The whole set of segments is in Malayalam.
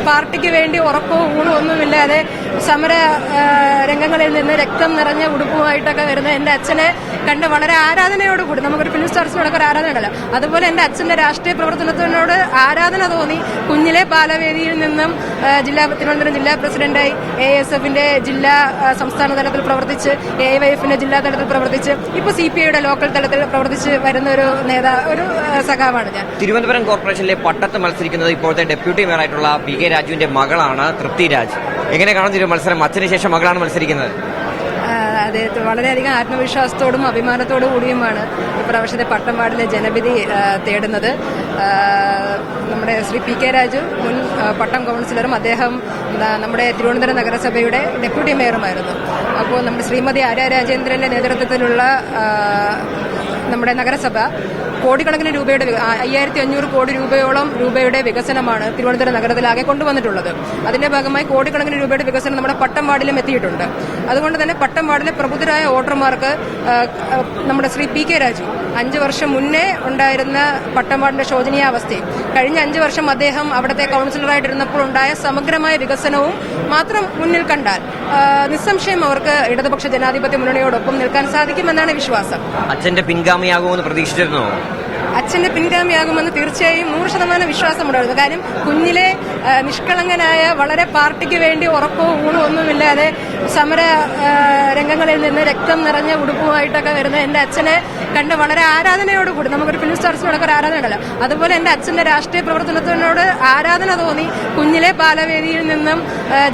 പാർട്ടിക്ക് വേണ്ടി ഉറക്കവും ഊണും ഒന്നുമില്ലാതെ സമര രംഗങ്ങളിൽ നിന്ന് രക്തം നിറഞ്ഞ ഉടുപ്പുമായിട്ടൊക്കെ വരുന്ന എന്റെ അച്ഛനെ കണ്ട് വളരെ ആരാധനയോടുകൂടി, നമുക്കൊരു ഫിലിം സ്റ്റാർസിനോടൊക്കെ ഒരു ആരാധന ഉണ്ടല്ലോ, അതുപോലെ എന്റെ അച്ഛന്റെ രാഷ്ട്രീയ പ്രവർത്തനത്തിനോട് ആരാധന തോന്നി കുഞ്ഞിലെ ബാലവേദിയിൽ നിന്നും തിരുവനന്തപുരം ജില്ലാ പ്രസിഡന്റായി, ASFന്റെ ജില്ലാ സംസ്ഥാന തലത്തിൽ പ്രവർത്തിച്ച്, AYFന്റെ ജില്ലാ തലത്തിൽ പ്രവർത്തിച്ച്, ഇപ്പൊ CPIയുടെ ലോക്കൽ തലത്തിൽ പ്രവർത്തിച്ച് വരുന്ന ഒരു ഒരു സഖാവാണ് ഞാൻ. തിരുവനന്തപുരം കോർപ്പറേഷനിലെ പട്ടത്ത് മത്സരിക്കുന്നത് ഇപ്പോഴത്തെ ഡെപ്യൂട്ടി മേയറായിട്ടുള്ള PK രാജുവിന്റെ മകളാണ് തൃപ്തി രാജ്. എങ്ങനെ കാണുന്നൊരു മത്സരം? അച്ഛന് ശേഷം മകളാണ് മത്സരിക്കുന്നത്. അദ്ദേഹത്തെ വളരെയധികം ആത്മവിശ്വാസത്തോടും അഭിമാനത്തോടു കൂടിയുമാണ് ഇപ്രാവശ്യത്തെ പട്ടം വാർഡിലെ ജനവിധി തേടുന്നത്. നമ്മുടെ ശ്രീ PK രാജു മുൻ പട്ടം കൌൺസിലറും അദ്ദേഹം നമ്മുടെ തിരുവനന്തപുരം നഗരസഭയുടെ ഡെപ്യൂട്ടി മേയറുമായിരുന്നു. അപ്പോൾ നമ്മുടെ ശ്രീമതി ആര്യ രാജേന്ദ്രന്റെ നേതൃത്വത്തിലുള്ള നമ്മുടെ നഗരസഭ കോടിക്കണക്കിന് രൂപയുടെ 5500 കോടി രൂപയുടെ വികസനമാണ് തിരുവനന്തപുരം നഗരത്തിലാകെ കൊണ്ടുവന്നിട്ടുള്ളത്. അതിന്റെ ഭാഗമായി കോടിക്കണക്കിന് രൂപയുടെ വികസനം നമ്മുടെ പട്ടം വാർഡിലും എത്തിയിട്ടുണ്ട്. അതുകൊണ്ട് തന്നെ പട്ടം വാർഡിലെ പ്രബുദ്ധരായ വോട്ടർമാർക്ക് നമ്മുടെ ശ്രീ PK രാജു 5 വർഷം മുന്നേ ഉണ്ടായിരുന്ന പട്ടം വാർഡിന്റെ ശോചനീയാവസ്ഥയും കഴിഞ്ഞ 5 വർഷം അദ്ദേഹം അവിടുത്തെ കൌൺസിലറായിട്ടിരുന്നപ്പോൾ ഉണ്ടായ സമഗ്രമായ വികസനവും മാത്രം മുന്നിൽ കണ്ടാൽ നിസ്സംശയം അവർക്ക് ഇടതുപക്ഷ ജനാധിപത്യ മുന്നണിയോടൊപ്പം നിൽക്കാൻ സാധിക്കുമെന്നാണ് വിശ്വാസം. അച്ഛന്റെ പിൻഗാമിയാകുമെന്ന് പ്രതീക്ഷിച്ചിരുന്നോ? അച്ഛന്റെ പിൻഗാമിയാകുമെന്ന് തീർച്ചയായും 100% വിശ്വാസമുണ്ടായിരുന്നു. കാര്യം കുഞ്ഞിലെ നിഷ്കളങ്കനായ, വളരെ പാർട്ടിക്ക് വേണ്ടി ഉറക്കവും ഊണും ഒന്നുമില്ലാതെ സമര രംഗങ്ങളിൽ നിന്ന് രക്തം നിറഞ്ഞ ഉടുപ്പുമായിട്ടൊക്കെ വരുന്ന എന്റെ അച്ഛനെ കണ്ട് വളരെ ആരാധനയോടുകൂടി, നമുക്കൊരു ഫിലിം സ്റ്റാർസിനോടൊക്കെ ഒരു ആരാധന ഉണ്ടല്ലോ, അതുപോലെ എന്റെ അച്ഛന്റെ രാഷ്ട്രീയ പ്രവർത്തനത്തിനോട് ആരാധന തോന്നി കുഞ്ഞിലെ ബാലവേദിയിൽ നിന്നും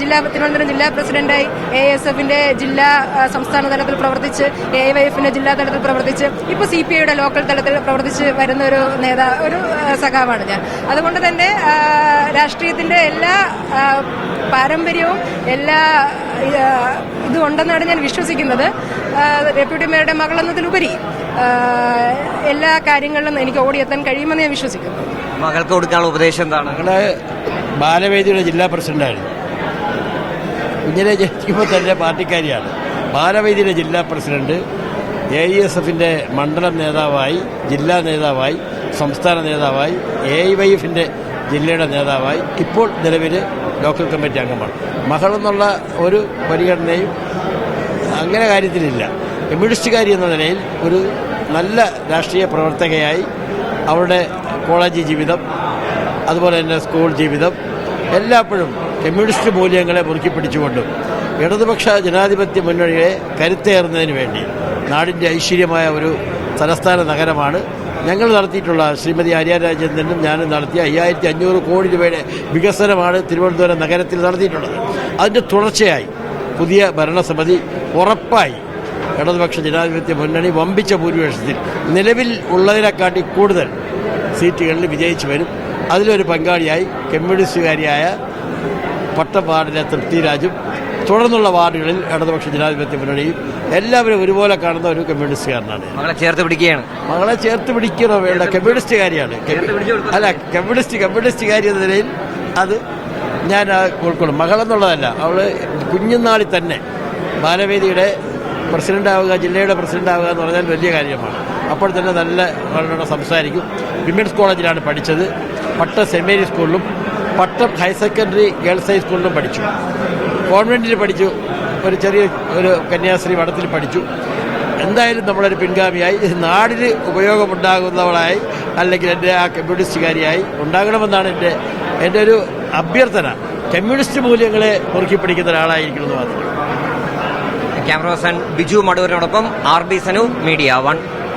തിരുവനന്തപുരം ജില്ലാ പ്രസിഡന്റായി, ASFന്റെ ജില്ലാ സംസ്ഥാന തലത്തിൽ പ്രവർത്തിച്ച്, AYFന്റെ ജില്ലാ തലത്തിൽ പ്രവർത്തിച്ച്, ഇപ്പൊ CPIയുടെ ലോക്കൽ തലത്തിൽ പ്രവർത്തിച്ച് വരുന്ന ഒരു സഖാവാണ് ഞാൻ. അതുകൊണ്ട് തന്നെ രാഷ്ട്രീയത്തിന്റെ എല്ലാ പാരമ്പര്യവും എല്ലാ ഇതും ഉണ്ടെന്നാണ് ഞാൻ വിശ്വസിക്കുന്നത്. ഡെപ്യൂട്ടി മേയറുടെ മകൾ എന്നതിലുപരി എല്ലാ കാര്യങ്ങളിലും എനിക്ക് ഓടിയെത്താൻ കഴിയുമെന്ന് ഞാൻ വിശ്വസിക്കുന്നു. മകൾക്ക് കൊടുക്കാനുള്ള ഉപദേശം എന്താണ്? മകള് ബാലവേദിയുടെ ജില്ലാ പ്രസിഡന്റായിരുന്നു. കുഞ്ഞിനെ ജനിക്കുമ്പോൾ തന്നെ പാർട്ടിക്കാരിയാണ്. ബാലവേദിയുടെ ജില്ലാ പ്രസിഡന്റ്, ASFന്റെ മണ്ഡലം നേതാവായി, ജില്ലാ നേതാവായി, സംസ്ഥാന നേതാവായി, AYFന്റെ ജില്ലയുടെ നേതാവായി, ഇപ്പോൾ നിലവിൽ ലോക്കൽ കമ്മിറ്റി അംഗമാണ്. മകളെന്നുള്ള ഒരു പരിഗണനയും അങ്ങനെ കാര്യത്തിലില്ല. കമ്മ്യൂണിസ്റ്റുകാരി എന്ന നിലയിൽ ഒരു നല്ല രാഷ്ട്രീയ പ്രവർത്തകയായി അവരുടെ കോളേജ് ജീവിതം, അതുപോലെ തന്നെ സ്കൂൾ ജീവിതം എല്ലായ്പ്പോഴും കമ്മ്യൂണിസ്റ്റ് മൂല്യങ്ങളെ മുറുക്കിപ്പിടിച്ചുകൊണ്ടും ഇടതുപക്ഷ ജനാധിപത്യ മുന്നണിയെ കരുത്തേറുന്നതിന് വേണ്ടി നാടിൻ്റെ ഐശ്വര്യമായ ഒരു തലസ്ഥാന നഗരമാണ് ഞങ്ങൾ നടത്തിയിട്ടുള്ള ശ്രീമതി ആര്യ രാജേന്ദ്രനും ഞാനും നടത്തിയ 5500 കോടി രൂപയുടെ വികസനമാണ് തിരുവനന്തപുരം നഗരത്തിൽ നടത്തിയിട്ടുള്ളത്. അതിൻ്റെ തുടർച്ചയായി പുതിയ ഭരണസമിതി ഉറപ്പായി ഇടതുപക്ഷ ജനാധിപത്യ മുന്നണി വമ്പിച്ച ഭൂരിപക്ഷത്തിൽ നിലവിൽ ഉള്ളതിനെക്കാട്ടി കൂടുതൽ സീറ്റുകളിൽ വിജയിച്ചു വരും. അതിലൊരു പങ്കാളിയായി കമ്മ്യൂണിസ്റ്റുകാരിയായ പട്ടം വാർഡിലെ തൃപ്തി രാജും തുടർന്നുള്ള വാർഡുകളിൽ ഇടതുപക്ഷ ജനാധിപത്യ മുന്നണിയും എല്ലാവരും ഒരുപോലെ കാണുന്ന ഒരു കമ്മ്യൂണിസ്റ്റുകാരനാണ്. മകളെ ചേർത്ത് പിടിക്കുകയാണ്. മകളെ ചേർത്ത് പിടിക്കണോ വേണ്ട, കമ്മ്യൂണിസ്റ്റുകാരിയാണ്. അല്ല, കമ്മ്യൂണിസ്റ്റുകാരി എന്ന നിലയിൽ അത് ഞാൻ ഉൾക്കൊള്ളും. മകളെന്നുള്ളതല്ല, അവള് കുഞ്ഞുനാളിൽ തന്നെ ബാലവേദിയുടെ പ്രസിഡന്റാവുക, ജില്ലയുടെ പ്രസിഡന്റാവുക എന്ന് പറഞ്ഞാൽ വലിയ കാര്യമാണ്. അപ്പോൾ തന്നെ നല്ല വളരെ സംസാരിക്കും. വിമൻസ് കോളേജിലാണ് പഠിച്ചത്. പട്ടം സെന്റ് മേരി സ്കൂളിലും പട്ടം ഹയർ സെക്കൻഡറി ഗേൾസ് ഹൈസ്കൂളിലും പഠിച്ചു. കോൺവെന്റിൽ പഠിച്ചു. ഒരു ചെറിയ കന്യാസ്ത്രീ മഠത്തിൽ പഠിച്ചു. എന്തായാലും നമ്മളൊരു പിൻഗാമിയായി നാടിന് ഉപയോഗമുണ്ടാകുന്നവളായി, അല്ലെങ്കിൽ എൻ്റെ ആ കമ്മ്യൂണിസ്റ്റുകാരിയായി ഉണ്ടാകണമെന്നാണ് എൻ്റെ ഒരു അഭ്യർത്ഥന. കമ്മ്യൂണിസ്റ്റ് മൂല്യങ്ങളെ മുറുക്കിപ്പിടിക്കുന്ന ഒരാളായിരിക്കണമെന്ന് മാത്രം. ക്യാമറ പേഴ്സൺ ബിജു മടൂരിനോടൊപ്പം RB സനു, മീഡിയ 1.